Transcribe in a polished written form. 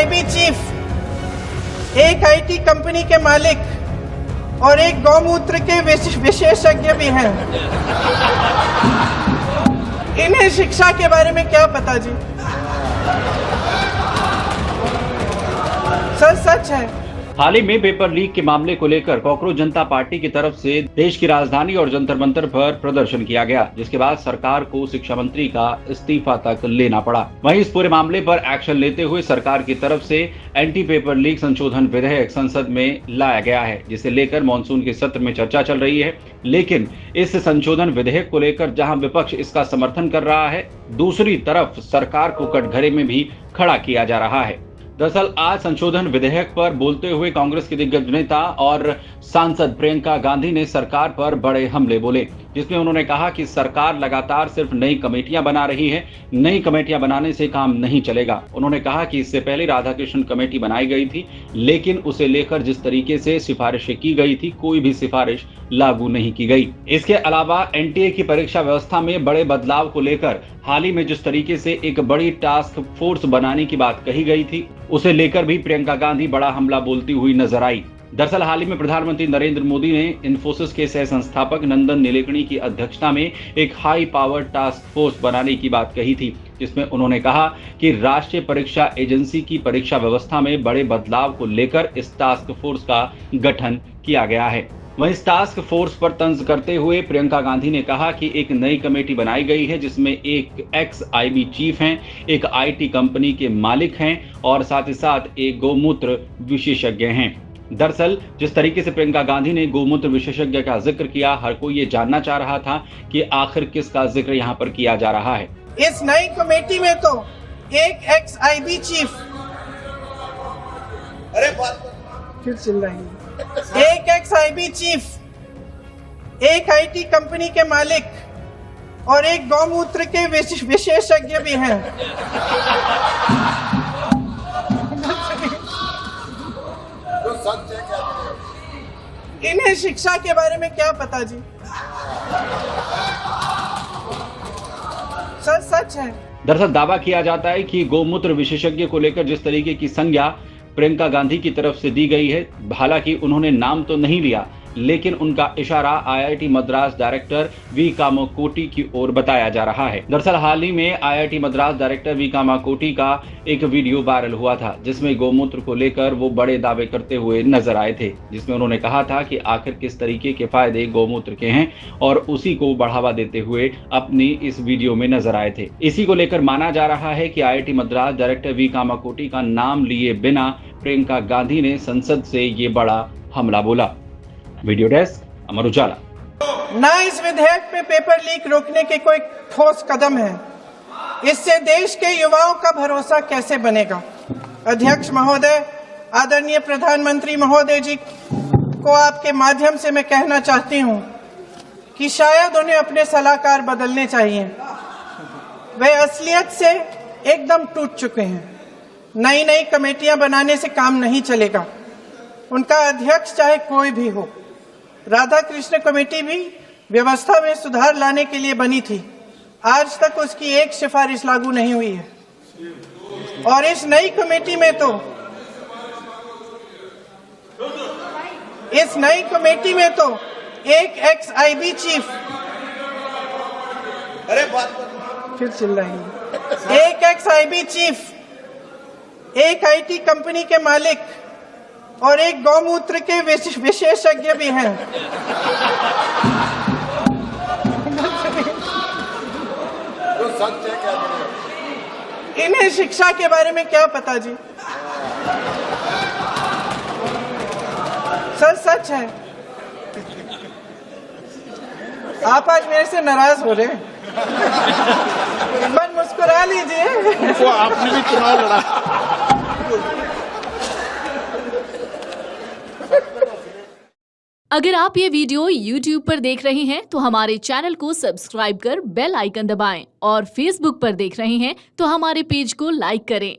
X-IB chief, एक IT company के मालिक और एक गौमूत्र के विशेषज्ञ भी हैं। इन्हें शिक्षा के बारे में क्या पता जी? सच है। हाल ही में पेपर लीक के मामले को लेकर कॉकरोच जनता पार्टी की तरफ से देश की राजधानी और जंतर मंतर पर प्रदर्शन किया गया, जिसके बाद सरकार को शिक्षा मंत्री का इस्तीफा तक लेना पड़ा। वहीं इस पूरे मामले पर एक्शन लेते हुए सरकार की तरफ से एंटी पेपर लीक संशोधन विधेयक संसद में लाया गया है, जिसे लेकर मानसून के सत्र में चर्चा चल रही है। लेकिन इस संशोधन विधेयक को लेकर जहां विपक्ष इसका समर्थन कर रहा है, दूसरी तरफ सरकार को कटघरे में भी खड़ा किया जा रहा है। दरअसल आज संशोधन विधेयक पर बोलते हुए कांग्रेस के दिग्गज नेता और सांसद प्रियंका गांधी ने सरकार पर बड़े हमले बोले, जिसमें उन्होंने कहा कि सरकार लगातार सिर्फ नई कमेटियां बना रही है, नई कमेटियां बनाने से काम नहीं चलेगा। उन्होंने कहा कि इससे पहले राधाकृष्णन कमेटी बनाई गई थी, लेकिन उसे लेकर जिस तरीके से सिफारिशें की गई थी, कोई भी सिफारिश लागू नहीं की गई। इसके अलावा एनटीए की परीक्षा व्यवस्था में बड़े बदलाव को लेकर हाल ही में जिस तरीके से एक बड़ी टास्क फोर्स बनाने की बात कही गई थी, उसे लेकर भी प्रियंका गांधी बड़ा हमला बोलती हुई नजर आई। दरअसल हाल ही में प्रधानमंत्री नरेंद्र मोदी ने इन्फोसिस के सह संस्थापक नंदन नीलेकणी की अध्यक्षता में एक हाई पावर टास्क फोर्स बनाने की बात कही थी, जिसमें उन्होंने कहा कि राष्ट्रीय परीक्षा एजेंसी की परीक्षा व्यवस्था में बड़े बदलाव को लेकर इस टास्क फोर्स का गठन किया गया है। वहीं इस टास्क फोर्स पर तंज करते हुए प्रियंका गांधी ने कहा कि एक नई कमेटी बनाई गई है, जिसमें एक एक्स-आईबी चीफ हैं, एक आईटी कंपनी के मालिक हैं और साथ ही साथ एक गौमूत्र विशेषज्ञ हैं। दरअसल जिस तरीके से प्रियंका गांधी ने गौमूत्र विशेषज्ञ का जिक्र किया, हर कोई ये जानना चाह रहा था कि आखिर किसका जिक्र यहाँ पर किया जा रहा है। इस नई कमेटी में तो एक एक्स-आईबी चीफ, फिर चिल्ला रही है, एक एक्स-आईबी चीफ, एक आईटी कंपनी के मालिक और एक गौमूत्र के विशेषज्ञ भी हैं। इन्हें शिक्षा के बारे में क्या पता जी? सच है। दरअसल दावा किया जाता है कि गौमूत्र विशेषज्ञ को लेकर जिस तरीके की संज्ञा प्रियंका गांधी की तरफ से दी गई है, हालांकि उन्होंने नाम तो नहीं लिया, लेकिन उनका इशारा IIT Madras director V Kamakoti की ओर बताया जा रहा है। दरअसल हाल ही में IIT Madras director V Kamakoti का एक वीडियो वायरल हुआ था, जिसमें गौमूत्र को लेकर वो बड़े दावे करते हुए नजर आए थे, जिसमें उन्होंने कहा था कि आखिर किस तरीके के फायदे गौमूत्र के हैं और उसी को बढ़ावा देते हुए अपनी इस वीडियो में नजर आए थे। इसी को लेकर माना जा रहा है कि IIT Madras director V Kamakoti का नाम लिए बिना प्रियंका गांधी ने संसद से ये बड़ा हमला बोला। Video desk Amar Ujala. ना इस विधेयक पे पेपर लीक रोकने के कोई ठोस कदम है, इससे देश के युवाओं का भरोसा कैसे बनेगा? अध्यक्ष महोदय, आदरणीय प्रधानमंत्री महोदय जी को आपके माध्यम से मैं कहना चाहती हूं कि शायद उन्हें अपने सलाहकार बदलने चाहिए। वे असलियत से एकदम टूट चुके हैं। नई नई कमेटियां बनाने से काम नहीं चलेगा। उनका अध्यक्ष चाहे कोई भी हो। राधाकृष्ण कमेटी भी व्यवस्था में सुधार लाने के लिए बनी थी, आज तक उसकी एक सिफारिश लागू नहीं हुई है। और इस नई कमेटी में तो एक एक्स-आईबी चीफ, फिर चिल्ला रही है, एक एक्स-आईबी चीफ, एक आईटी कंपनी के मालिक और एक गौमूत्र के विशेषज्ञ भी हैं। इन्हें शिक्षा के बारे में क्या पता जी? सच है। आप आज मेरे से नाराज हो रहे हैं। मन मुस्कुरा लीजिए। वो आपने भी चुनाव लड़ा। अगर आप ये वीडियो YouTube पर देख रहे हैं तो हमारे चैनल को सब्सक्राइब कर बेल आइकन दबाएं और Facebook पर देख रहे हैं तो हमारे पेज को लाइक करें।